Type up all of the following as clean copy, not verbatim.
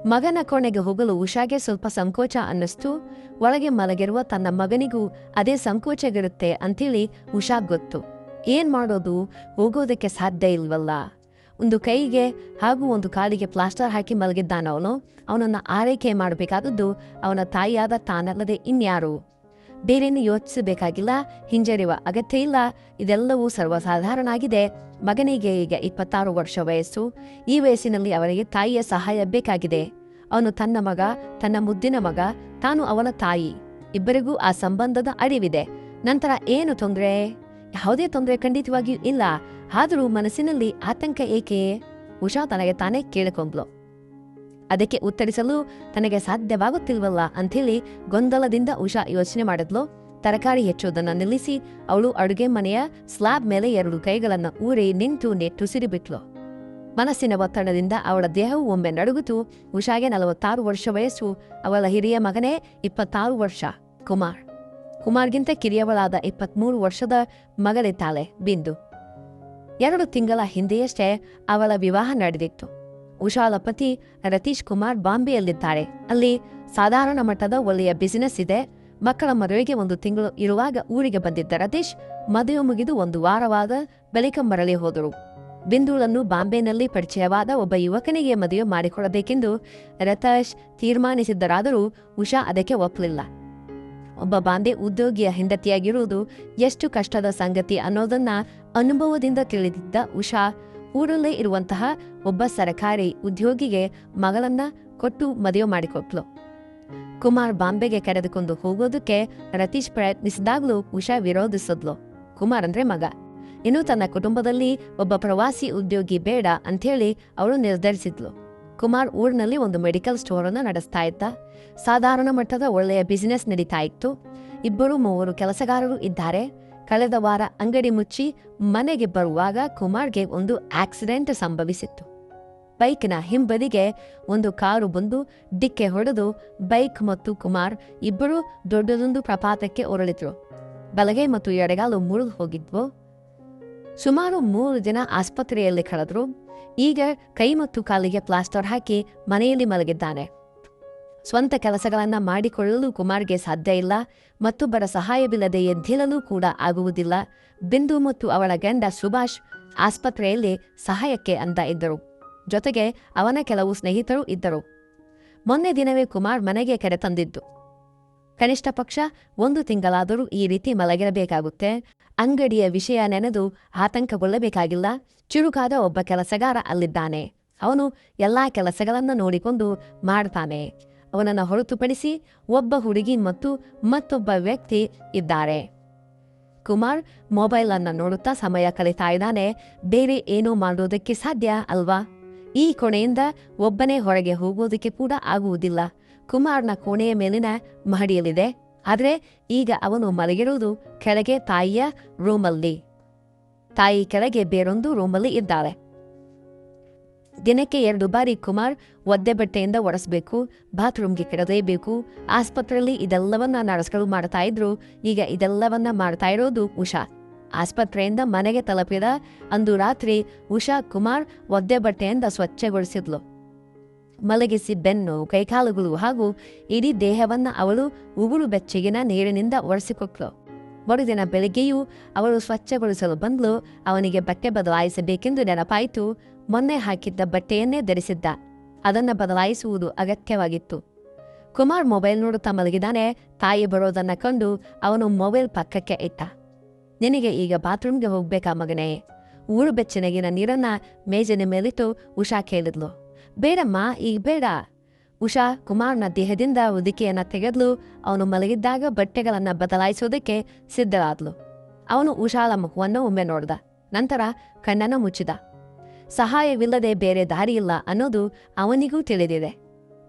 ಮಗನ ಕೋಣೆಗೆ ಹೋಗಲು ಉಷಾಗೆ ಸ್ವಲ್ಪ ಸಂಕೋಚ ಅನ್ನಿಸ್ತು. ಒಳಗೆ ಮಲಗಿರುವ ತನ್ನ ಮಗನಿಗೂ ಅದೇ ಸಂಕೋಚವಿರುತ್ತೆ ಅಂತೇಳಿ ಉಷಾಗ್ ಗೊತ್ತು. ಏನ್ ಮಾಡೋದು, ಹೋಗೋದಕ್ಕೆ ಸಾಧ್ಯ ಇಲ್ವಲ್ಲ. ಒಂದು ಕೈಗೆ ಹಾಗೂ ಒಂದು ಕಾಲಿಗೆ ಪ್ಲಾಸ್ಟರ್ ಹಾಕಿ ಮಲಗಿದ್ದಾನವನು. ಅವನನ್ನ ಆರೈಕೆ ಮಾಡಬೇಕಾದದ್ದು ಅವನ ತಾಯಿಯಾದ ತಾನಲ್ಲದೆ ಇನ್ಯಾರು. ಬೇರೇನು ಯೋಚಿಸಬೇಕಾಗಿಲ್ಲ, ಹಿಂಜರಿಯುವ ಅಗತ್ಯ ಇಲ್ಲ. ಇದೆಲ್ಲವೂ ಸರ್ವಸಾಧಾರಣ ಆಗಿದೆ. ಮಗನಿಗೆ ಈಗ 26 ವರ್ಷ ವಯಸ್ಸು. ಈ ವಯಸ್ಸಿನಲ್ಲಿ ಅವನಿಗೆ ತಾಯಿಯ ಸಹಾಯ ಬೇಕಾಗಿದೆ. ಅವನು ತನ್ನ ಮಗ, ತನ್ನ ಮುದ್ದಿನ ಮಗ, ತಾನು ಅವನ ತಾಯಿ, ಇಬ್ಬರಿಗೂ ಆ ಸಂಬಂಧದ ಅರಿವಿದೆ. ನಂತರ ಏನು ತೊಂದರೆ? ಯಾವುದೇ ತೊಂದರೆ ಖಂಡಿತವಾಗಿಯೂ ಇಲ್ಲ. ಆದರೂ ಮನಸ್ಸಿನಲ್ಲಿ ಆತಂಕ ಏಕೆ? ಉಷಾ ತನಗೆ ತಾನೇ ಕೇಳಿಕೊಂಡ್ಲು. ಅದಕ್ಕೆ ಉತ್ತರಿಸಲು ತನಗೆ ಸಾಧ್ಯವಾಗುತ್ತಿಲ್ವಲ್ಲ ಅಂಥೇಳಿ ಗೊಂದಲದಿಂದ ಉಷಾ ಯೋಚನೆ ಮಾಡಿದ್ಲು. ತರಕಾರಿ ಹೆಚ್ಚೋದನ್ನು ನಿಲ್ಲಿಸಿ ಅವಳು ಅಡುಗೆ ಮನೆಯ ಸ್ಲಾಬ್ ಮೇಲೆ 2 ಕೈಗಳನ್ನು ಊರಿ ನಿಂತು ನೆಟ್ಟುಸಿರಿಬಿಟ್ಲು. ಮನಸ್ಸಿನ ಒತ್ತಡದಿಂದ ಅವಳ ದೇಹವು ಒಮ್ಮೆ ನಡುಗಿತು. ಉಷಾಗೆ 46 ವರ್ಷ ವಯಸ್ಸು. ಅವಳ ಹಿರಿಯ ಮಗನೇ 26 ವರ್ಷ, ಕುಮಾರ್. ಕುಮಾರ್ಗಿಂತ ಕಿರಿಯವಳಾದ 23 ವರ್ಷದ ಮಗಳಿದ್ದಾಳೆ, ಬಿಂದು. 2 ತಿಂಗಳ ಹಿಂದೆಯಷ್ಟೇ ಅವಳ ವಿವಾಹ ನಡೆದಿತ್ತು. ಉಷಾಳ ಪತಿ ರತೀಶ್ ಕುಮಾರ್ ಬಾಂಬೆಯಲ್ಲಿದ್ದಾರೆ. ಅಲ್ಲಿ ಸಾಧಾರಣ ಮಟ್ಟದ ಒಳ್ಳೆಯ ಬಿಸಿನೆಸ್ ಇದೆ. ಮಕ್ಕಳ ಮದುವೆಗೆ 1 ತಿಂಗಳು ಇರುವಾಗ ಊರಿಗೆ ಬಂದಿದ್ದ ರತೀಶ್ ಮದುವೆ ಮುಗಿದು 1 ವಾರವಾದ ಬಳಿಕ ಮರಳಿ ಹೋದರು. ಬಿಂದುಳನ್ನು ಬಾಂಬೆನಲ್ಲಿ ಪರಿಚಯವಾದ ಒಬ್ಬ ಯುವಕನಿಗೆ ಮದುವೆ ಮಾಡಿಕೊಡಬೇಕೆಂದು ರತೀಶ್ ತೀರ್ಮಾನಿಸಿದ್ದರಾದರೂ ಉಷಾ ಅದಕ್ಕೆ ಒಪ್ಪಲಿಲ್ಲ. ಒಬ್ಬ ಬಾಂಬೆ ಉದ್ಯೋಗಿಯ ಹೆಂಡತಿಯಾಗಿರುವುದು ಎಷ್ಟು ಕಷ್ಟದ ಸಂಗತಿ ಅನ್ನೋದನ್ನ ಅನುಭವದಿಂದ ತಿಳಿದಿದ್ದ ಉಷಾ ಊರಲ್ಲೇ ಇರುವಂತಹ ಒಬ್ಬ ಸರಕಾರಿ ಉದ್ಯೋಗಿಗೆ ಮಗಳನ್ನ ಕೊಟ್ಟು ಮದುವೆ ಮಾಡಿಕೊಟ್ಲು. ಕುಮಾರ್ ಬಾಂಬೆಗೆ ಕರೆದುಕೊಂಡು ಹೋಗೋದಕ್ಕೆ ರತೀಶ್ ಪ್ರಯತ್ನಿಸಿದಾಗಲೂ ಉಷಾ ವಿರೋಧಿಸಿದ್ಲು. ಕುಮಾರ್ ಅಂದ್ರೆ ಮಗ. ಇನ್ನು ತನ್ನ ಕುಟುಂಬದಲ್ಲಿ ಒಬ್ಬ ಪ್ರವಾಸಿ ಉದ್ಯೋಗಿ ಬೇಡ ಅಂಥೇಳಿ ಅವಳು ನಿರ್ಧರಿಸಿದ್ಲು. ಕುಮಾರ್ ಊರಿನಲ್ಲಿ ಒಂದು ಮೆಡಿಕಲ್ ಸ್ಟೋರ್ ಅನ್ನು ನಡೆಸ್ತಾ ಇದ್ದ. ಸಾಧಾರಣ ಮಟ್ಟದ ಒಳ್ಳೆಯ ಬಿಸಿನೆಸ್ ನಡೀತಾ ಇತ್ತು. 2-3 ಕೆಲಸಗಾರರು ಇದ್ದಾರೆ. ಕಳೆದ ವಾರ ಅಂಗಡಿ ಮುಚ್ಚಿ ಮನೆಗೆ ಬರುವಾಗ ಕುಮಾರ್ಗೆ ಒಂದು ಆಕ್ಸಿಡೆಂಟ್ ಸಂಭವಿಸಿತ್ತು. ಬೈಕ್ನ ಹಿಂಬದಿಗೆ ಒಂದು ಕಾರು ಬಂದು ಡಿಕ್ಕೆ ಹೊಡೆದು ಬೈಕ್ ಮತ್ತು ಕುಮಾರ್ ಇಬ್ಬರೂ ದೊಡ್ಡದೊಂದು ಪ್ರಪಾತಕ್ಕೆ ಉರುಳಿದ್ರು. ಬಲಗೈ ಮತ್ತು ಎಡಗಾಲು ಮುರಿದು ಹೋಗಿದ್ವು. ಸುಮಾರು 3 ದಿನ ಆಸ್ಪತ್ರೆಯಲ್ಲಿ ಕಳೆದ್ರು. ಈಗ ಕೈ ಮತ್ತು ಕಾಲಿಗೆ ಪ್ಲಾಸ್ಟರ್ ಹಾಕಿ ಮನೆಯಲ್ಲಿ ಮಲಗಿದ್ದಾನೆ. ಸ್ವಂತ ಕೆಲಸಗಳನ್ನ ಮಾಡಿಕೊಳ್ಳಲು ಕುಮಾರ್ಗೆ ಸಾಧ್ಯ ಇಲ್ಲ. ಮತ್ತೊಬ್ಬರ ಸಹಾಯವಿಲ್ಲದೆ ಎದ್ದೇಳಲು ಕೂಡ ಆಗುವುದಿಲ್ಲ. ಬಿಂದು ಮತ್ತು ಅವಳ ಗಂಡ ಸುಭಾಷ್ ಆಸ್ಪತ್ರೆಯಲ್ಲಿ ಸಹಾಯಕ್ಕೆ ಅಂತ ಇದ್ದರು. ಜೊತೆಗೆ ಅವನ ಕೆಲವು ಸ್ನೇಹಿತರು ಇದ್ದರು. ಮೊನ್ನೆ ದಿನವೇ ಕುಮಾರ್ ಮನೆಗೆ ಕರೆತಂದಿದ್ದು. ಕನಿಷ್ಠ ಪಕ್ಷ 1 ತಿಂಗಳಾದರೂ ಈ ರೀತಿ ಮಲಗಿರಬೇಕಾಗುತ್ತೆ. ಅಂಗಡಿಯ ವಿಷಯ ನೆನೆದು ಆತಂಕಗೊಳ್ಳಬೇಕಾಗಿಲ್ಲ. ಚುರುಕಾದ ಒಬ್ಬ ಕೆಲಸಗಾರ ಅಲ್ಲಿದ್ದಾನೆ. ಅವನು ಎಲ್ಲಾ ಕೆಲಸಗಳನ್ನ ನೋಡಿಕೊಂಡು ಮಾಡ್ತಾನೆ. ಅವನನ್ನು ಹೊರತುಪಡಿಸಿ ಒಬ್ಬ ಹುಡುಗಿ ಮತ್ತು ಮತ್ತೊಬ್ಬ ವ್ಯಕ್ತಿ ಇದ್ದಾರೆ. ಕುಮಾರ್ ಮೊಬೈಲ್ ಅನ್ನ ನೋಡುತ್ತಾ ಸಮಯ ಕಳೀತಾ ಇದ್ದಾನೆ. ಬೇರೆ ಏನೂ ಮಾಡೋದಕ್ಕೆ ಸಾಧ್ಯ ಅಲ್ವಾ? ಈ ಕೋಣೆಯಿಂದ ಒಬ್ಬನೇ ಹೊರಗೆ ಹೋಗೋದಕ್ಕೆ ಕೂಡ ಆಗುವುದಿಲ್ಲ. ಕುಮಾರ್ನ ಕೋಣೆಯ ಮೇಲಿನ ಮಹಡಿಯಲ್ಲಿದೆ. ಆದರೆ ಈಗ ಅವನು ಮಲಗಿರುವುದು ಕೆಳಗೆ ತಾಯಿಯ ರೂಮಲ್ಲಿ. ತಾಯಿ ಕೆಳಗೆ ಬೇರೊಂದು ರೂಮಲ್ಲಿ ಇದ್ದಾಳೆ. ದಿನಕ್ಕೆ 2 ಬಾರಿ ಕುಮಾರ್ ಒದ್ದೆ ಬಟ್ಟೆಯಿಂದ ಒರೆಸಬೇಕು, ಬಾತ್ರೂಮ್ಗೆ ಕೆಡಲೇಬೇಕು. ಆಸ್ಪತ್ರೆಯಲ್ಲಿ ಇದೆಲ್ಲವನ್ನ ನರ್ಸ್ಗಳು ಮಾಡ್ತಾ ಇದ್ರು. ಈಗ ಇದೆಲ್ಲವನ್ನ ಮಾಡ್ತಾ ಇರೋದು ಉಷಾ. ಆಸ್ಪತ್ರೆಯಿಂದ ಮನೆಗೆ ತಲುಪಿದ ಅಂದು ರಾತ್ರಿ ಉಷಾ ಕುಮಾರ್ ಒದ್ದೆ ಬಟ್ಟೆಯಿಂದ ಸ್ವಚ್ಛಗೊಳಿಸಿದ್ಲು. ಮಲಗಿಸಿ ಬೆನ್ನು, ಕೈಕಾಲುಗಳು ಹಾಗೂ ಇಡೀ ದೇಹವನ್ನ ಅವಳು ಉಗುರು ಬೆಚ್ಚಗಿನ ನೀರಿನಿಂದ ಒರೆಸಿಕೊಟ್ಲು. ಮರುದಿನ ಬೆಳಿಗ್ಗೆಯೂ ಅವಳು ಸ್ವಚ್ಛಗೊಳಿಸಲು ಬಂದ್ಲು. ಅವನಿಗೆ ಬಟ್ಟೆ ಬದಲಾಯಿಸಬೇಕೆಂದು ನೆನಪಾಯಿತು. ಮೊನ್ನೆ ಹಾಕಿದ್ದ ಬಟ್ಟೆಯನ್ನೇ ಧರಿಸಿದ್ದ. ಅದನ್ನು ಬದಲಾಯಿಸುವುದು ಅಗತ್ಯವಾಗಿತ್ತು. ಕುಮಾರ್ ಮೊಬೈಲ್ ನೋಡುತ್ತಾ ಮಲಗಿದಾನೆ. ತಾಯಿ ಬರೋದನ್ನ ಕಂಡು ಅವನು ಮೊಬೈಲ್ ಪಕ್ಕಕ್ಕೆ ಇಟ್ಟ. ನಿನಗೆ ಈಗ ಬಾತ್ರೂಮ್ಗೆ ಹೋಗ್ಬೇಕಾ ಮಗನೇ? ಊರು ಬೆಚ್ಚನೆಗಿನ ನೀರನ್ನ ಮೇಜಿನ ಮೇಲಿಟ್ಟು ಉಷಾ ಕೇಳಿದ್ಲು. ಬೇಡಮ್ಮ, ಈಗ ಬೇಡ. ಉಷಾ ಕುಮಾರ್ನ ದೇಹದಿಂದ ಉದಿಕೆಯನ್ನ ತೆಗೆದ್ಲು. ಅವನು ಮಲಗಿದ್ದಾಗ ಬಟ್ಟೆಗಳನ್ನ ಬದಲಾಯಿಸೋದಕ್ಕೆ ಸಿದ್ಧರಾದ್ಲು. ಅವನು ಉಷಾಳ ಮುಖವನ್ನು ಒಮ್ಮೆ ನೋಡ್ದ. ನಂತರ ಕಣ್ಣನ್ನು ಮುಚ್ಚಿದ. ಸಹಾಯವಿಲ್ಲದೆ ಬೇರೆ ದಾರಿಯಿಲ್ಲ ಅನ್ನೋದು ಅವನಿಗೂ ತಿಳಿದಿದೆ.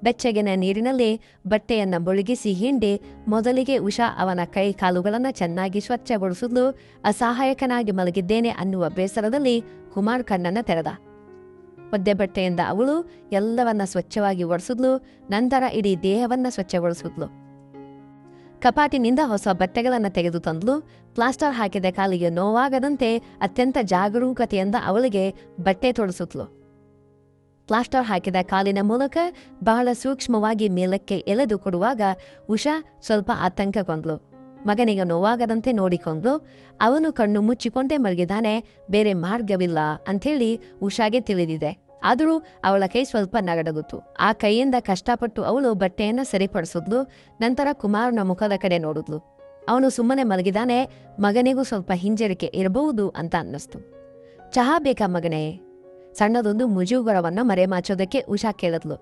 ಬೆಚ್ಚಗಿನ ನೀರಿನಲ್ಲಿ ಬಟ್ಟೆಯನ್ನ ಮುಳುಗಿಸಿ ಹಿಂಡಿ ಮೊದಲಿಗೆ ಉಷಾ ಅವನ ಕೈ ಕಾಲುಗಳನ್ನು ಚೆನ್ನಾಗಿ ಸ್ವಚ್ಛಗೊಳಿಸಿದ್ಲು. ಅಸಹಾಯಕನಾಗಿ ಮಲಗಿದ್ದೇನೆ ಅನ್ನುವ ಬೇಸರದಲ್ಲಿ ಕುಮಾರ್ ಕಣ್ಣನ್ನ ತೆರೆದ. ಒದ್ದೆ ಬಟ್ಟೆಯಿಂದ ಅವಳು ಎಲ್ಲವನ್ನ ಸ್ವಚ್ಛವಾಗಿ ಒರೆಸಿದ್ಲು. ನಂತರ ಇಡೀ ದೇಹವನ್ನ ಸ್ವಚ್ಛಗೊಳಿಸಿದ್ಲು. ಕಪಾಟಿನಿಂದ ಹೊಸ ಬಟ್ಟೆಗಳನ್ನು ತೆಗೆದು ತಂದ್ಲು. ಪ್ಲಾಸ್ಟರ್ ಹಾಕಿದ ಕಾಲಿಗೆ ನೋವಾಗದಂತೆ ಅತ್ಯಂತ ಜಾಗರೂಕತೆಯಿಂದ ಅವಳಿಗೆ ಬಟ್ಟೆ ತೊಡಿಸಿದ್ಲು. ಪ್ಲಾಸ್ಟರ್ ಹಾಕಿದ ಕಾಲಿನ ಮೂಲಕ ಬಹಳ ಸೂಕ್ಷ್ಮವಾಗಿ ಮೇಲಕ್ಕೆ ಎಳೆದು ಕೊಡುವಾಗ ಉಷಾ ಸ್ವಲ್ಪ ಆತಂಕಗೊಂಡ್ಲು. ಮಗನಿಗೆ ನೋವಾಗದಂತೆ ನೋಡಿಕೊಂಡ್ಲು. ಅವನು ಕಣ್ಣು ಮುಚ್ಚಿಕೊಂಡೇ ಮಲಗಿದಾನೆ, ಬೇರೆ ಮಾರ್ಗವಿಲ್ಲ ಅಂಥೇಳಿ ಉಷಾಗೆ ತಿಳಿದಿದೆ. ಆದರೂ ಅವಳ ಕೈ ಸ್ವಲ್ಪ ನಗಡಗುತ್ತು. ಆ ಕೈಯಿಂದ ಕಷ್ಟಪಟ್ಟು ಅವಳು ಬಟ್ಟೆಯನ್ನು ಸರಿಪಡಿಸಿದ್ಲು. ನಂತರ ಕುಮಾರನ ಮುಖದ ಕಡೆ ನೋಡಿದ್ಲು. ಅವನು ಸುಮ್ಮನೆ ಮಲಗಿದಾನೆ, ಮಗನಿಗೂ ಸ್ವಲ್ಪ ಹಿಂಜರಿಕೆ ಇರಬಹುದು ಅಂತ ಅನ್ನಿಸ್ತು. ಚಹಾ ಬೇಕಾ ಮಗನೇ? ಸಣ್ಣದೊಂದು ಮುಜುಗರವನ್ನು ಮರೆಮಾಚೋದಕ್ಕೆ ಉಷಾ ಕೇಳಿದ್ಲು.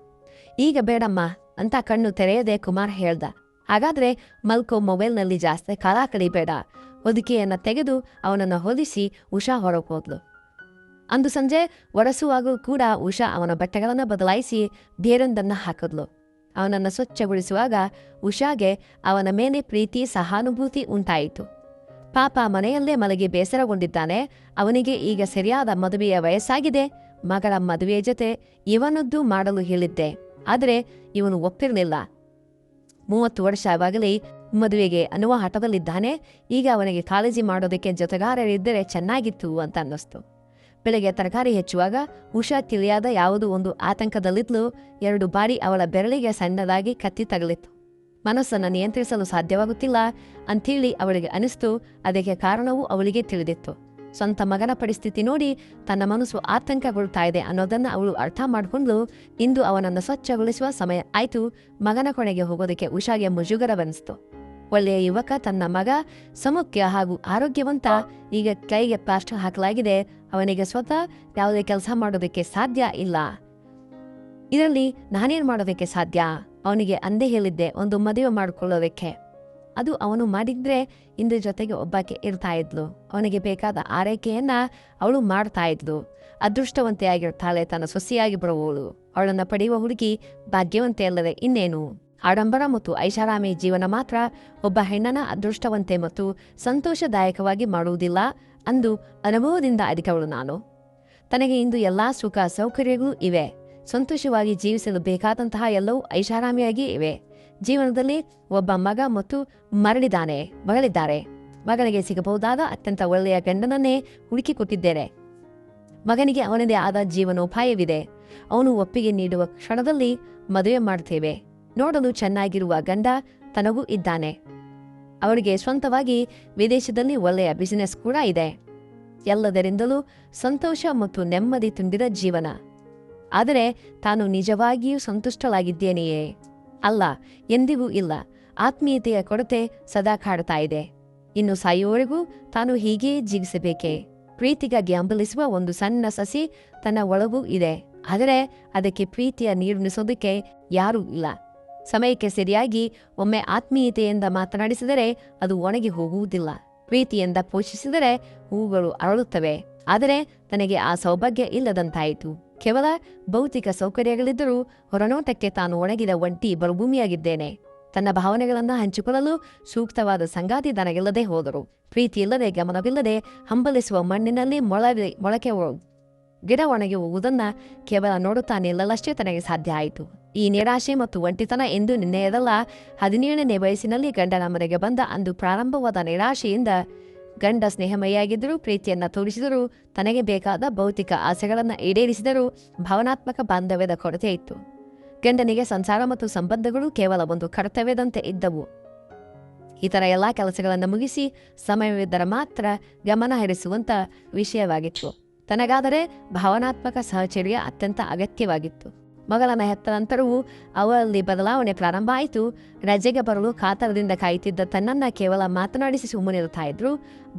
ಈಗ ಬೇಡಮ್ಮ ಅಂತ ಕಣ್ಣು ತೆರೆಯದೆ ಕುಮಾರ್ ಹೇಳ್ದ. ಹಾಗಾದ್ರೆ ಮಲ್ಕೋ, ಮೊಬೈಲ್ನಲ್ಲಿ ಜಾಸ್ತಿ ಕಾಲ ಕಳಿಬೇಡ. ಹೊದಿಕೆಯನ್ನು ತೆಗೆದು ಅವನನ್ನು ಹೊಲಿಸಿ ಉಷಾ ಹೊರಗೆ ಹೋದ್ಲು. ಅಂದು ಸಂಜೆ ಒರೆಸುವಾಗೂ ಕೂಡ ಉಷಾ ಅವನ ಬಟ್ಟೆಗಳನ್ನು ಬದಲಾಯಿಸಿ ಬೇರೊಂದನ್ನು ಹಾಕಿದ್ಲು. ಅವನನ್ನು ಸ್ವಚ್ಛಗೊಳಿಸುವಾಗ ಉಷಾಗೆ ಅವನ ಮೇಲೆ ಪ್ರೀತಿ, ಸಹಾನುಭೂತಿ ಉಂಟಾಯಿತು. ಪಾಪ ಮನೆಯಲ್ಲೇ ಮಲಗಿ ಬೇಸರಗೊಂಡಿದ್ದಾನೆ. ಅವನಿಗೆ ಈಗ ಸರಿಯಾದ ಮದುವೆಯ ವಯಸ್ಸಾಗಿದೆ. ಮಗಳ ಮದುವೆಯ ಜೊತೆ ಇವನದ್ದು ಮಾಡಲು ಹೇಳಿದ್ದೆ, ಆದರೆ ಇವನು ಒಪ್ಪಿರಲಿಲ್ಲ. 30 ವರ್ಷವಾಗಲಿ ಮದುವೆಗೆ ಅನ್ನುವ ಹಠದಲ್ಲಿದ್ದಾನೆ. ಈಗ ಅವನಿಗೆ ಕಾಳಜಿ ಮಾಡೋದಕ್ಕೆ ಜೊತೆಗಾರರಿದ್ದರೆ ಚೆನ್ನಾಗಿತ್ತು ಅಂತ ಅನ್ನಿಸ್ತು. ಬೆಳಗ್ಗೆ ತರಕಾರಿ ಹೆಚ್ಚುವಾಗ ಉಷಾ ತಿಳಿಯಾದ ಯಾವುದೋ ಒಂದು ಆತಂಕದಲ್ಲಿದ್ಲು. 2 ಬಾರಿ ಅವಳ ಬೆರಳಿಗೆ ಸಣ್ಣದಾಗಿ ಕತ್ತಿ ತಗಲಿತ್ತು. ಮನಸ್ಸನ್ನು ನಿಯಂತ್ರಿಸಲು ಸಾಧ್ಯವಾಗುತ್ತಿಲ್ಲ ಅಂಥೇಳಿ ಅವಳಿಗೆ ಅನಿಸ್ತು. ಅದಕ್ಕೆ ಕಾರಣವೂ ಅವಳಿಗೆ ತಿಳಿದಿತ್ತು. ಸ್ವಂತ ಮಗನ ಪರಿಸ್ಥಿತಿ ನೋಡಿ ತನ್ನ ಮನಸ್ಸು ಆತಂಕಗೊಳ್ತಾ ಇದೆ ಅನ್ನೋದನ್ನು ಅವಳು ಅರ್ಥ ಮಾಡಿಕೊಂಡ್ಲು. ಇಂದು ಅವನನ್ನು ಸ್ವಚ್ಛಗೊಳಿಸುವ ಸಮಯ ಆಯಿತು. ಮಗನ ಕೊನೆಗೆ ಹೋಗೋದಕ್ಕೆ ಉಷಾಗೆ ಮುಜುಗರವೆನಿಸ್ತು. ಒಳ್ಳೆಯ ಯುವಕ, ತನ್ನ ಮಗ ಸಮುಖ್ಯ ಹಾಗೂ ಆರೋಗ್ಯವಂತ. ಈಗ ಕೈಗೆ ಪ್ಲಾಸ್ಟರ್ ಹಾಕಲಾಗಿದೆ. ಅವನಿಗೆ ಸ್ವತಃ ಯಾವುದೇ ಕೆಲಸ ಮಾಡೋದಕ್ಕೆ ಸಾಧ್ಯ ಇಲ್ಲ. ಇದರಲ್ಲಿ ನಾನೇನು ಮಾಡೋದಕ್ಕೆ ಸಾಧ್ಯ? ಅವನಿಗೆ ಅಂದೇ ಹೇಳಿದ್ದೆ ಒಂದು ಮದುವೆ ಮಾಡಿಕೊಳ್ಳೋದಕ್ಕೆ. ಅದು ಅವನು ಮಾಡಿದ್ರೆ ಇಂದ್ರ ಜೊತೆಗೆ ಒಬ್ಬಾಕೆ ಇರ್ತಾ ಇದ್ಲು. ಅವನಿಗೆ ಬೇಕಾದ ಆರೈಕೆಯನ್ನ ಅವಳು ಮಾಡ್ತಾ ಇದ್ಲು. ಅದೃಷ್ಟವಂತೆಯಾಗಿರ್ತಾಳೆ ತನ್ನ ಸೊಸೆಯಾಗಿ ಬರುವವಳು. ಅವಳನ್ನು ಪಡೆಯುವ ಹುಡುಗಿ ಭಾಗ್ಯವಂತೆ ಅಲ್ಲದೆ ಇನ್ನೇನು? ಆಡಂಬರ ಮತ್ತು ಐಷಾರಾಮಿ ಜೀವನ ಮಾತ್ರ ಒಬ್ಬ ಹೆಣ್ಣನ ಅದೃಷ್ಟವಂತೆ ಮತ್ತು ಸಂತೋಷದಾಯಕವಾಗಿ ಮಾಡುವುದಿಲ್ಲ ಅಂದು ಅನುಭವದಿಂದ ಅರಿತವಳು ನಾನು. ತನಗೆ ಇಂದು ಎಲ್ಲಾ ಸುಖ ಸೌಕರ್ಯಗಳು ಇವೆ. ಸಂತೋಷವಾಗಿ ಜೀವಿಸಲು ಬೇಕಾದಂತಹ ಎಲ್ಲವೂ ಐಷಾರಾಮಿಯಾಗಿ ಇವೆ. ಜೀವನದಲ್ಲಿ ಒಬ್ಬ ಮಗ ಮತ್ತು ಮಗಳಿದ್ದಾರೆ. ಮಗಳಿಗೆ ಸಿಗಬಹುದಾದ ಅತ್ಯಂತ ಒಳ್ಳೆಯ ಗಂಡನನ್ನೇ ಹುಡುಕಿಕೊಟ್ಟಿದ್ದೇನೆ. ಮಗನಿಗೆ ಅವನದೇ ಆದ ಜೀವನೋಪಾಯವಿದೆ. ಅವನು ಒಪ್ಪಿಗೆ ನೀಡುವ ಕ್ಷಣದಲ್ಲಿ ಮದುವೆ ಮಾಡ್ತೇವೆ. ನೋಡಲು ಚೆನ್ನಾಗಿರುವ ಗಂಡ ತನಗೂ ಇದ್ದಾನೆ. ಅವರಿಗೆ ಸ್ವಂತವಾಗಿ ವಿದೇಶದಲ್ಲಿ ಒಳ್ಳೆಯ ಬಿಸಿನೆಸ್ ಕೂಡ ಇದೆ. ಎಲ್ಲದರಿಂದಲೂ ಸಂತೋಷ ಮತ್ತು ನೆಮ್ಮದಿ ತುಂಬಿದ ಜೀವನ. ಆದರೆ ತಾನು ನಿಜವಾಗಿಯೂ ಸಂತುಷ್ಟಳಾಗಿದ್ದೇನೆಯೇ? ಅಲ್ಲ, ಎಂದಿಗೂ ಇಲ್ಲ. ಆತ್ಮೀಯತೆಯ ಕೊರತೆ ಸದಾ ಕಾಡ್ತಾ ಇದೆ. ಇನ್ನು ಸಾಯುವವರೆಗೂ ತಾನು ಹೀಗೇ ಜೀವಿಸಬೇಕೆ? ಪ್ರೀತಿಗಾಗಿ ಹಂಬಲಿಸುವ ಒಂದು ಸಣ್ಣ ಸಸಿ ತನ್ನ ಒಳಗೂ ಇದೆ. ಆದರೆ ಅದಕ್ಕೆ ಪ್ರೀತಿಯ ನೀರುಣಿಸೋದಕ್ಕೆ ಯಾರೂ ಇಲ್ಲ. ಸಮಯಕ್ಕೆ ಸರಿಯಾಗಿ ಒಮ್ಮೆ ಆತ್ಮೀಯತೆಯಿಂದ ಮಾತನಾಡಿಸಿದರೆ ಅದು ಒಣಗಿ ಹೋಗುವುದಿಲ್ಲ. ಪ್ರೀತಿಯಿಂದ ಪೋಷಿಸಿದರೆ ಹೂಗಳು ಅರಳುತ್ತವೆ. ಆದರೆ ತನಗೆ ಆ ಸೌಭಾಗ್ಯ ಇಲ್ಲದಂತಾಯಿತು. ಕೇವಲ ಭೌತಿಕ ಸೌಕರ್ಯಗಳಿದ್ದರೂ ಹೊರನೋಟಕ್ಕೆ ತಾನು ಒಣಗಿದ ಒಂಟಿ ಬರುಭೂಮಿಯಾಗಿದ್ದೇನೆ. ತನ್ನ ಭಾವನೆಗಳನ್ನು ಹಂಚಿಕೊಳ್ಳಲು ಸೂಕ್ತವಾದ ಸಂಗಾತಿ ತನಗಿಲ್ಲದೆ ಹೋದರು. ಪ್ರೀತಿಯಿಲ್ಲದೆ, ಗಮನವಿಲ್ಲದೆ ಹಂಬಲಿಸುವ ಮಣ್ಣಿನಲ್ಲಿ ಮೊಳಕೆ ಗಿಡ ಒಣಗಿ ಹೋಗುವುದನ್ನು ಕೇವಲ ನೋಡುತ್ತಾ ನಿಲ್ಲಲಷ್ಟೇ ತನಗೆ ಸಾಧ್ಯ ಆಯಿತು. ಈ ನಿರಾಶೆ ಮತ್ತು ಒಂಟಿತನ ಎಂದು ನಿನ್ನೆಯದಲ್ಲ. 17ನೇ ವಯಸ್ಸಿನಲ್ಲಿ ಗಂಡನ ಮನೆಗೆ ಬಂದ ಅಂದು ಪ್ರಾರಂಭವಾದ ನಿರಾಶೆಯಿಂದ ಗಂಡ ಸ್ನೇಹಮಯಿಯಾಗಿದ್ದರೂ, ಪ್ರೀತಿಯನ್ನ ತೋರಿಸಿದರೂ, ತನಗೆ ಬೇಕಾದ ಭೌತಿಕ ಆಸೆಗಳನ್ನು ಈಡೇರಿಸಿದರೂ ಭಾವನಾತ್ಮಕ ಬಾಂಧವ್ಯದ ಕೊರತೆ ಇತ್ತು. ಗಂಡನಿಗೆ ಸಂಸಾರ ಮತ್ತು ಸಂಬಂಧಗಳು ಕೇವಲ ಒಂದು ಕರ್ತವ್ಯದಂತೆ ಇದ್ದವು. ಇತರ ಎಲ್ಲಾ ಕೆಲಸಗಳನ್ನು ಮುಗಿಸಿ ಸಮಯವಿದ್ದರೆ ಮಾತ್ರ ಗಮನ ಹರಿಸುವಂತ ವಿಷಯವಾಗಿತ್ತು. ತನಗಾದರೆ ಭಾವನಾತ್ಮಕ ಸಹಚರ್ಯ ಅತ್ಯಂತ ಅಗತ್ಯವಾಗಿತ್ತು. ಮಗಳನ್ನ ಹೆತ್ತ ನಂತರವೂ ಅವರಲ್ಲಿ ಬದಲಾವಣೆ ಪ್ರಾರಂಭ ಆಯಿತು. ರಜೆಗೆ ಬರಲು ಕಾತರದಿಂದ ಕಾಯುತ್ತಿದ್ದ ತನ್ನನ್ನ ಕೇವಲ ಮಾತನಾಡಿಸಿ ಸುಮ್ಮನಿರುತ್ತಾ ಇದ್ರು.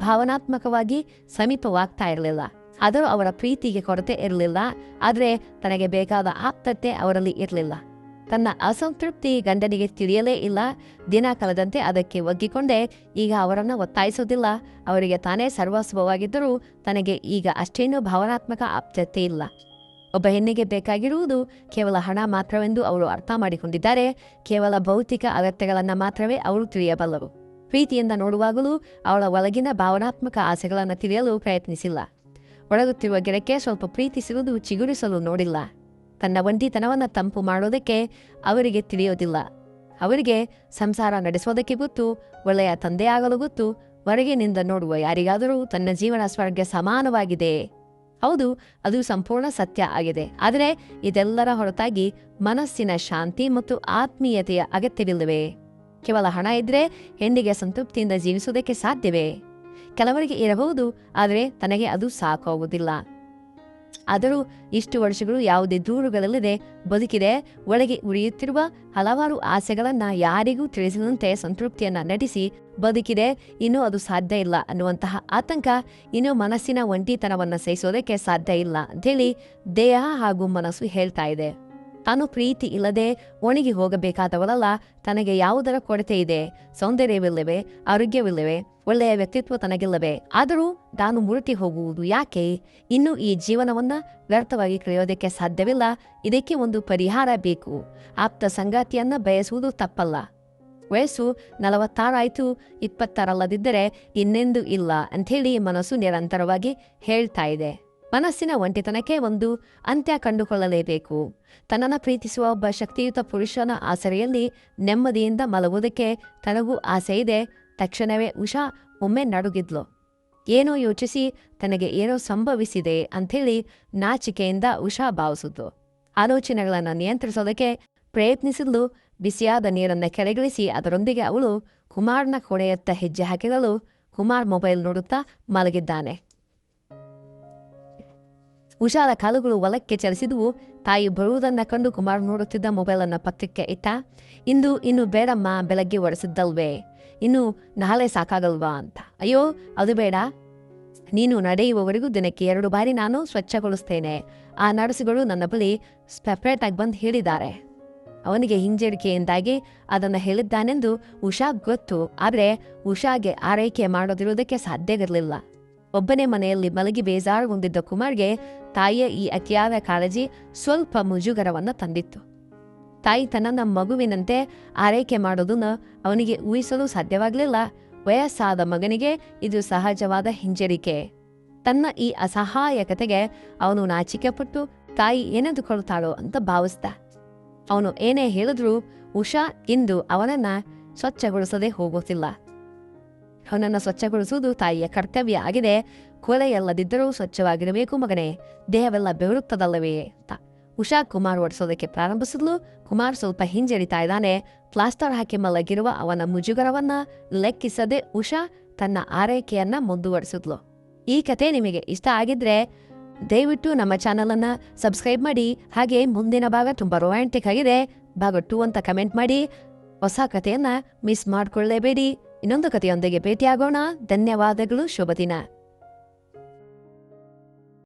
ಭಾವನಾತ್ಮಕವಾಗಿ ಸಮೀಪವಾಗ್ತಾ ಇರಲಿಲ್ಲ. ಆದರೂ ಅವರ ಪ್ರೀತಿಗೆ ಕೊರತೆ ಇರಲಿಲ್ಲ. ಆದರೆ ತನಗೆ ಬೇಕಾದ ಆಪ್ತತೆ ಅವರಲ್ಲಿ ಇರಲಿಲ್ಲ. ತನ್ನ ಅಸಂತೃಪ್ತಿ ಗಂಡನಿಗೆ ತಿಳಿಯಲೇ ಇಲ್ಲ. ದಿನ ಕಳೆದಂತೆ ಅದಕ್ಕೆ ಒಗ್ಗಿಕೊಂಡೇ ಈಗ ಅವರನ್ನು ಒತ್ತಾಯಿಸೋದಿಲ್ಲ. ಅವರಿಗೆ ತಾನೇ ಸರ್ವಸ್ವವಾಗಿದ್ದರೂ ತನಗೆ ಈಗ ಅಷ್ಟೇನೂ ಭಾವನಾತ್ಮಕ ಆಪ್ತತೆ ಇಲ್ಲ. ಒಬ್ಬ ಹೆಣ್ಣಿಗೆ ಬೇಕಾಗಿರುವುದು ಕೇವಲ ಹಣ ಮಾತ್ರವೆಂದು ಅವಳು ಅರ್ಥ ಮಾಡಿಕೊಂಡಿದ್ದಾರೆ. ಕೇವಲ ಭೌತಿಕ ಅಗತ್ಯಗಳನ್ನು ಮಾತ್ರವೇ ಅವಳು ತಿಳಿಯಬಲ್ಲರು. ಪ್ರೀತಿಯಿಂದ ನೋಡುವಾಗಲೂ ಅವಳ ಒಳಗಿನ ಭಾವನಾತ್ಮಕ ಆಸೆಗಳನ್ನು ತಿಳಿಯಲು ಪ್ರಯತ್ನಿಸಿಲ್ಲ. ಒಳಗುತ್ತಿರುವ ಗಿಡಕ್ಕೆ ಸ್ವಲ್ಪ ಪ್ರೀತಿಸಿರುವುದು ಚಿಗುರಿಸಲು ನೋಡಿಲ್ಲ. ತನ್ನ ಒಂಟಿತನವನ್ನು ತಂಪು ಮಾಡೋದಕ್ಕೆ ಅವರಿಗೆ ತಿಳಿಯೋದಿಲ್ಲ. ಅವರಿಗೆ ಸಂಸಾರ ನಡೆಸೋದಕ್ಕೆ ಗೊತ್ತು, ಒಳ್ಳೆಯ ತಂದೆಯಾಗಲು ಗೊತ್ತು. ಹೊರಗಿನಿಂದ ನೋಡುವ ಯಾರಿಗಾದರೂ ತನ್ನ ಜೀವನ ಸ್ವರ್ಗ ಸಮಾನವಾಗಿದೆ ಹೌದು, ಅದು ಸಂಪೂರ್ಣ ಸತ್ಯ ಆಗಿದೆ. ಆದರೆ ಇದೆಲ್ಲರ ಹೊರತಾಗಿ ಮನಸ್ಸಿನ ಶಾಂತಿ ಮತ್ತು ಆತ್ಮೀಯತೆಯ ಅಗತ್ಯವಿಲ್ಲವೇ? ಕೇವಲ ಹಣ ಇದ್ರೆ ಹೆಂಡಿಗೆ ಸಂತೃಪ್ತಿಯಿಂದ ಜೀವಿಸುವುದಕ್ಕೆ ಸಾಧ್ಯವೇ? ಕೆಲವರಿಗೆ ಇರಬಹುದು, ಆದರೆ ತನಗೆ ಅದು ಸಾಕಾಗುವುದಿಲ್ಲ. ಆದರೂ ಇಷ್ಟು ವರ್ಷಗಳು ಯಾವುದೇ ದೂರುಗಳಿಲ್ಲದೆ ಬದುಕಿದೆ, ಒಳಗೆ ಉರಿಯುತ್ತಿರುವ ಹಲವಾರು ಆಸೆಗಳನ್ನ ಯಾರಿಗೂ ತಿಳಿಸಿದಂತೆ ಸಂತೃಪ್ತಿಯನ್ನ ನಟಿಸಿ ಬದುಕಿದೆ, ಇನ್ನೂ ಅದು ಸಾಧ್ಯ ಇಲ್ಲ ಅನ್ನುವಂತಹ ಆತಂಕ, ಇನ್ನೂ ಮನಸ್ಸಿನ ಒಂಟಿತನವನ್ನು ಸಹಿಸೋದಕ್ಕೆ ಸಾಧ್ಯ ಇಲ್ಲ ಅಂಥೇಳಿ ದೇಹ ಹಾಗೂ ಮನಸ್ಸು ಹೇಳ್ತಾ ಇದೆ. ತಾನು ಪ್ರೀತಿ ಇಲ್ಲದೆ ಒಣಗಿ ಹೋಗಬೇಕಾದವಳಲ್ಲ. ತನಗೆ ಯಾವುದರ ಕೊರತೆ ಇದೆ? ಸೌಂದರ್ಯವಿಲ್ಲವೇ? ಆರೋಗ್ಯವಿಲ್ಲವೇ? ಒಳ್ಳೆಯ ವ್ಯಕ್ತಿತ್ವ ತನಗಿಲ್ಲವೇ? ಆದರೂ ತಾನು ಮುರುಟಿ ಹೋಗುವುದು ಯಾಕೆ? ಇನ್ನು ಈ ಜೀವನವನ್ನ ವ್ಯರ್ಥವಾಗಿ ಕಳೆಯೋದಕ್ಕೆ ಸಾಧ್ಯವಿಲ್ಲ. ಇದಕ್ಕೆ ಒಂದು ಪರಿಹಾರ ಬೇಕು. ಆಪ್ತ ಸಂಗಾತಿಯನ್ನ ಬಯಸುವುದು ತಪ್ಪಲ್ಲ. ವಯಸ್ಸು 46 ಆಯ್ತು, 26 ಇನ್ನೆಂದೂ ಇಲ್ಲ ಅಂಥೇಳಿ ಮನಸ್ಸು ನಿರಂತರವಾಗಿ ಹೇಳ್ತಾ ಇದೆ. ಮನಸ್ಸಿನ ಒಂಟಿತನಕ್ಕೆ ಒಂದು ಅಂತ್ಯ ಕಂಡುಕೊಳ್ಳಲೇಬೇಕು. ತನ್ನನ್ನು ಪ್ರೀತಿಸುವ ಒಬ್ಬ ಶಕ್ತಿಯುತ ಪುರುಷನ ಆಸರೆಯಲ್ಲಿ ನೆಮ್ಮದಿಯಿಂದ ಮಲಗುವುದಕ್ಕೆ ತನಗೂ ಆಸೆ ಇದೆ. ತಕ್ಷಣವೇ ಉಷಾ ಒಮ್ಮೆ ನಡುಗಿದ್ಲು. ಏನೋ ಯೋಚಿಸಿ ತನಗೆ ಏನೋ ಸಂಭವಿಸಿದೆ ಅಂಥೇಳಿ ನಾಚಿಕೆಯಿಂದ ಉಷಾ ಭಾವಿಸಿದ್ಲು. ಆಲೋಚನೆಗಳನ್ನು ನಿಯಂತ್ರಿಸೋದಕ್ಕೆ ಪ್ರಯತ್ನಿಸಿದ್ಲು. ಬಿಸಿಯಾದ ನೀರನ್ನು ಕೆಳಗಿಳಿಸಿ ಅದರೊಂದಿಗೆ ಅವಳು ಕುಮಾರ್ನ ಕೊಡೆಯತ್ತ ಹೆಜ್ಜೆ ಹಾಕಿದಳು. ಕುಮಾರ್ ಮೊಬೈಲ್ ನೋಡುತ್ತಾ ಮಲಗಿದ್ದಾನೆ. ಉಷಾದ ಕಾಲುಗಳು ಹೊಲಕ್ಕೆ ಚಲಿಸಿದವು. ತಾಯಿ ಬರುವುದನ್ನ ಕಂಡು ಕುಮಾರ್ ನೋಡುತ್ತಿದ್ದ ಮೊಬೈಲನ್ನು ಪಕ್ಕಕ್ಕೆ ಇಟ್ಟ. ಇನ್ನು ಬೇಡಮ್ಮ, ಬೆಳಗ್ಗೆ ಒರೆಸಿದ್ದಲ್ವೇ, ಇನ್ನು ನಾಳೆ ಸಾಕಾಗಲ್ವಾ ಅಂತ. ಅಯ್ಯೋ, ಅದು ಬೇಡ, ನೀನು ನಡೆಯುವವರೆಗೂ ದಿನಕ್ಕೆ 2 ಬಾರಿ ನಾನು ಸ್ವಚ್ಛಗೊಳಿಸ್ತೇನೆ. ಆ ನರ್ಸ್ಗಳು ನನ್ನ ಬಳಿ ಸೆಪರೇಟಾಗಿ ಬಂದು ಹೇಳಿದ್ದಾರೆ. ಅವನಿಗೆ ಹಿಂಜರಿಕೆಯಿಂದಾಗಿ ಅದನ್ನು ಹೇಳಿದ್ದಾನೆಂದು ಉಷಾಗ್ ಗೊತ್ತು. ಆದರೆ ಉಷಾಗೆ ಆರೈಕೆ ಮಾಡೋದಿರುವುದಕ್ಕೆ ಸಾಧ್ಯವಿರಲಿಲ್ಲ. ಒಬ್ಬನೇ ಮನೆಯಲ್ಲಿ ಮಲಗಿ ಬೇಜಾರುಗೊಂಡಿದ್ದ ಕುಮಾರ್ಗೆ ತಾಯಿಯ ಈ ಅತಿಯಾದ ಕಾಳಜಿ ಸ್ವಲ್ಪ ಮುಜುಗರವನ್ನು ತಂದಿತ್ತು. ತಾಯಿ ತನ್ನನ್ನ ಮಗುವಿನಂತೆ ಆರೈಕೆ ಮಾಡೋದನ್ನ ಅವನಿಗೆ ಊಹಿಸಲು ಸಾಧ್ಯವಾಗಲಿಲ್ಲ. ವಯಸ್ಸಾದ ಮಗನಿಗೆ ಇದು ಸಹಜವಾದ ಹಿಂಜರಿಕೆ. ತನ್ನ ಈ ಅಸಹಾಯಕತೆಗೆ ಅವನು ನಾಚಿಕೆಪಟ್ಟು ತಾಯಿ ಏನೆಂದುಕೊಳ್ತಾಳೋ ಅಂತ ಭಾವಿಸ್ದ. ಅವನು ಏನೇ ಹೇಳಿದ್ರೂ ಉಷಾ ಇಂದು ಅವನನ್ನ ಸ್ವಚ್ಛಗೊಳಿಸದೆ ಹೋಗುತ್ತಿಲ್ಲ. ಅವನನ್ನು ಸ್ವಚ್ಛಗೊಳಿಸುವುದು ತಾಯಿಯ ಕರ್ತವ್ಯ ಆಗಿದೆ. ಕೊಲೆಯಲ್ಲದಿದ್ದರೂ ಸ್ವಚ್ಛವಾಗಿರಬೇಕು ಮಗನೇ, ದೇಹವೆಲ್ಲ ಬೆವರುತ್ತದಲ್ಲವೇ ಅಂತ ಉಷಾ ಕುಮಾರ್ ಓಡಿಸೋದಕ್ಕೆ ಪ್ರಾರಂಭಿಸಿದ್ಲು. ಕುಮಾರ್ ಸ್ವಲ್ಪ ಹಿಂಜರಿತಾ ಇದ್ದಾನೆ. ಪ್ಲಾಸ್ಟರ್ ಹಾಕಿ ಮಲಗಿರುವ ಅವನ ಮುಜುಗರವನ್ನ ಲೆಕ್ಕಿಸದೆ ಉಷಾ ತನ್ನ ಆರೈಕೆಯನ್ನ ಮುಂದುವರಿಸಿದ್ಲು. ಈ ಕತೆ ನಿಮಗೆ ಇಷ್ಟ ಆಗಿದ್ರೆ ದಯವಿಟ್ಟು ನಮ್ಮ ಚಾನಲನ್ನು ಸಬ್ಸ್ಕ್ರೈಬ್ ಮಾಡಿ. ಹಾಗೆ ಮುಂದಿನ ಭಾಗ ತುಂಬ ರೊಮ್ಯಾಂಟಿಕ್ ಆಗಿದೆ, ಭಾಗ 2 ಅಂತ ಕಮೆಂಟ್ ಮಾಡಿ. ಹೊಸ ಕಥೆಯನ್ನ ಮಿಸ್ ಮಾಡ್ಕೊಳ್ಳೇಬೇಡಿ. ಇನ್ನೊಂದು ಕಥೆಯೊಂದಿಗೆ ಭೇಟಿಯಾಗೋಣ. ಧನ್ಯವಾದಗಳು. ಶುಭ ದಿನ.